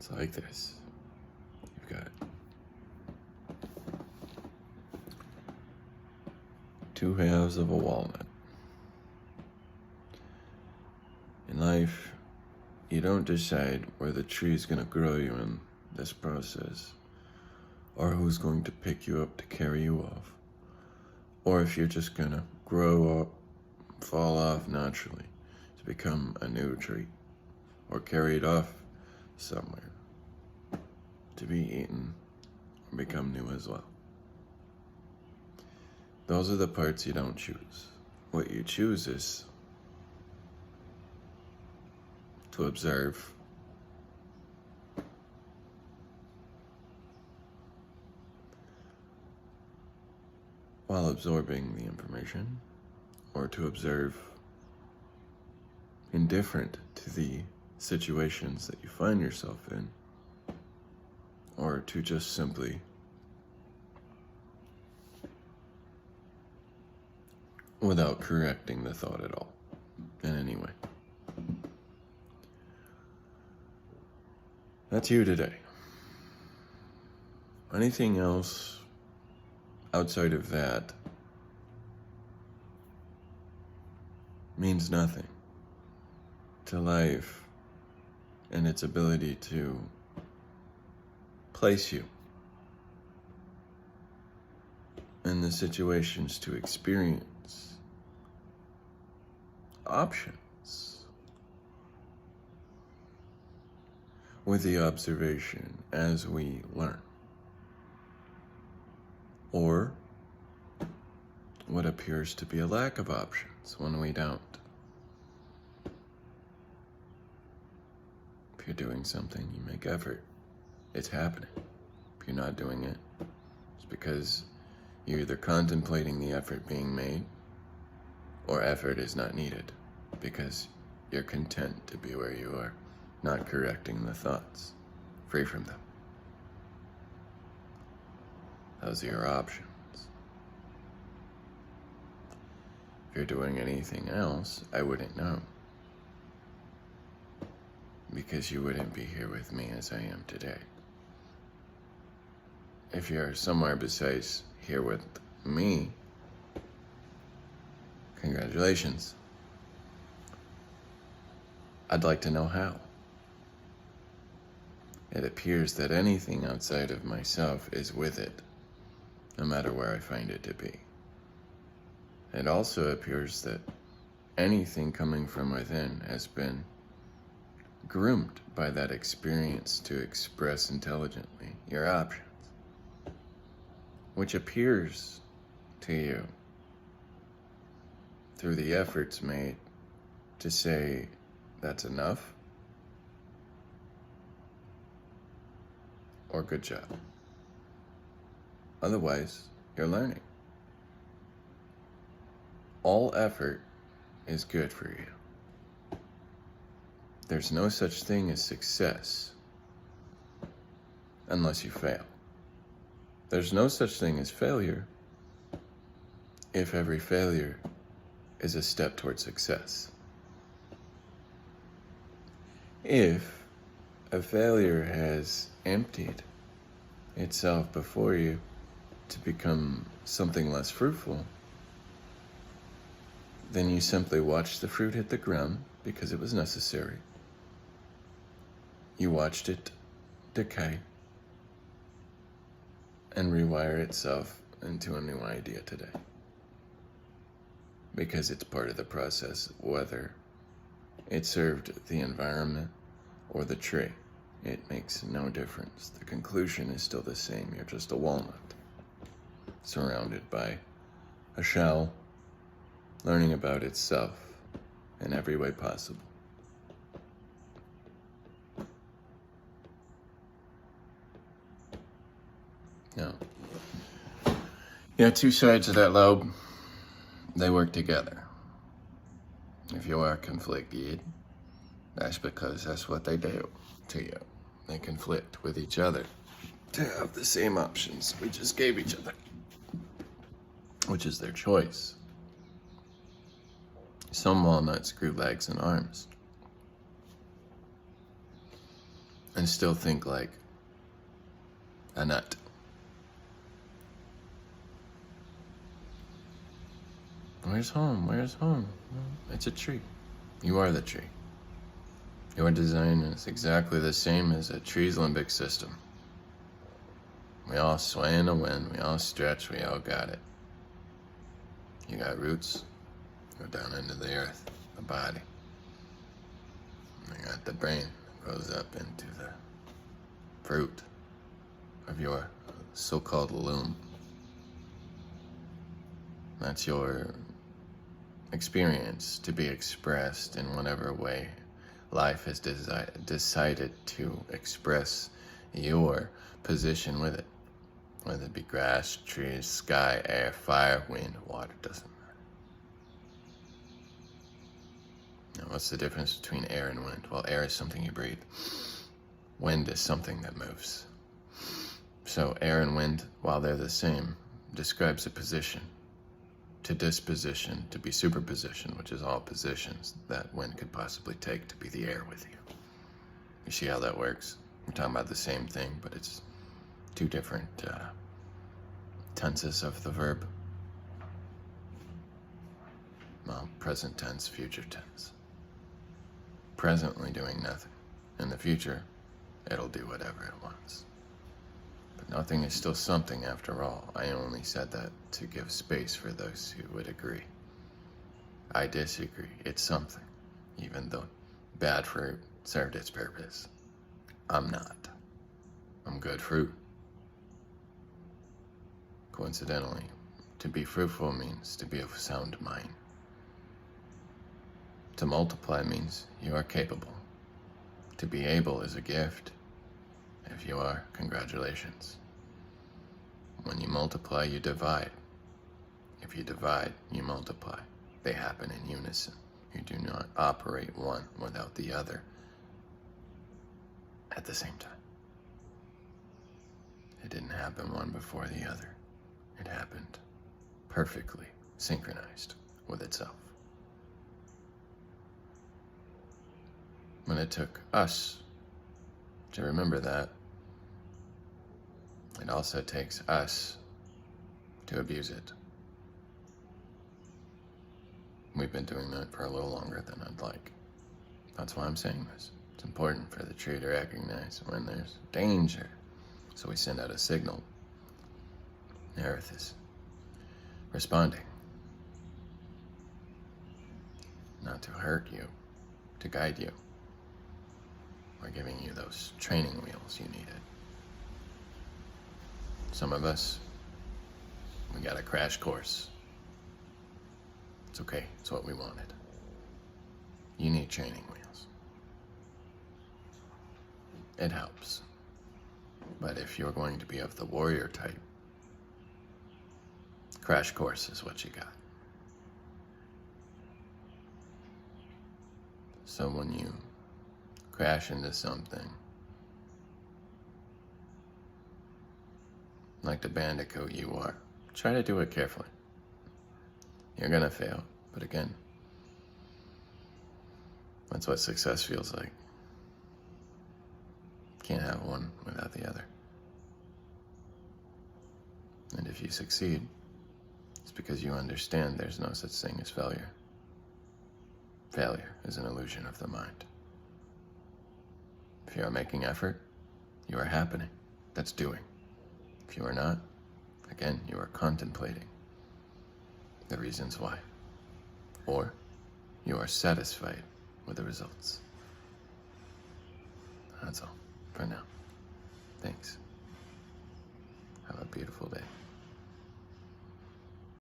It's like this. You've got two halves of a walnut. In life, you don't decide where the tree is going to grow you in this process, or who's going to pick you up to carry you off, or if you're just going to grow up, fall off naturally to become a new tree, or carried off somewhere to be eaten or become new as well. Those are the parts you don't choose. What you choose is to observe, while absorbing the information, or to observe indifferent to the situations that you find yourself in, or to just simply without correcting the thought at all in any way. That's you today. Anything else outside of that means nothing to life and its ability to place you in the situations to experience options with the observation as we learn, or what appears to be a lack of options when we don't. If you're doing something, you make effort. It's happening. If you're not doing it, it's because you're either contemplating the effort being made, or effort is not needed because you're content to be where you are, not correcting the thoughts, free from them. Those are your options. If you're doing anything else, I wouldn't know, because you wouldn't be here with me as I am today. If you're somewhere besides here with me, congratulations. I'd like to know how. It appears that anything outside of myself is with it, no matter where I find it to be. It also appears that anything coming from within has been groomed by that experience to express intelligently your options, which appears to you through the efforts made to say that's enough or good job. Otherwise, you're learning. All effort is good for you. There's no such thing as success unless you fail. There's no such thing as failure if every failure is a step toward success. If a failure has emptied itself before you to become something less fruitful, then you simply watched the fruit hit the ground because it was necessary. You watched it decay and rewire itself into a new idea today, because it's part of the process, whether it served the environment or the tree. It makes no difference. The conclusion is still the same. You're just a walnut, surrounded by a shell, learning about itself in every way possible. Now, you have two sides of that lobe. They work together. If you are conflicted, that's because that's what they do to you. They conflict with each other to have the same options we just gave each other, which is their choice. Some walnuts grew legs and arms, and still think like a nut. Where's home? Where's home? Well, it's a tree. You are the tree. Your design is exactly the same as a tree's limbic system. We all sway in the wind, we all stretch, we all got it. You got roots, go down into the earth, the body. You got the brain, goes up into the fruit of your so-called loom. That's your experience to be expressed in whatever way life has decided to express your position with it. Whether it be grass, trees, sky, air, fire, wind, water, doesn't matter. Now, what's the difference between air and wind? Well, air is something you breathe. Wind is something that moves. So air and wind, while they're the same, describes a position. To disposition, to be superposition, which is all positions that wind could possibly take to be the air with you. You see how that works? We're talking about the same thing, but it's two different tenses of the verb. Well, present tense, future tense. Presently doing nothing. In the future, it'll do whatever it wants. But nothing is still something after all. I only said that to give space for those who would agree. I disagree. It's something, even though bad fruit served its purpose. I'm not. I'm good fruit. Coincidentally, to be fruitful means to be of sound mind. To multiply means you are capable. To be able is a gift. If you are, congratulations. When you multiply, you divide. If you divide, you multiply. They happen in unison. You do not operate one without the other at the same time. It didn't happen one before the other. It happened perfectly synchronized with itself. When it took us to remember that, it also takes us to abuse it. We've been doing that for a little longer than I'd like. That's why I'm saying this. It's important for the tree to recognize when there's danger. So we send out a signal. The earth is responding. Not to hurt you, to guide you. We're giving you those training wheels you needed. Some of us, we got a crash course. It's okay, it's what we wanted. You need training wheels. It helps. But if you're going to be of the warrior type, crash course is what you got. So when you crash into something, like the bandicoot you are, try to do it carefully. You're gonna fail, but again, that's what success feels like. Can't have one without the other. And if you succeed, it's because you understand there's no such thing as failure. Failure is an illusion of the mind. If you are making effort, you are happening. That's doing. If you are not, again, you are contemplating the reasons why. Or you are satisfied with the results. That's all for now. Thanks. Have a beautiful day.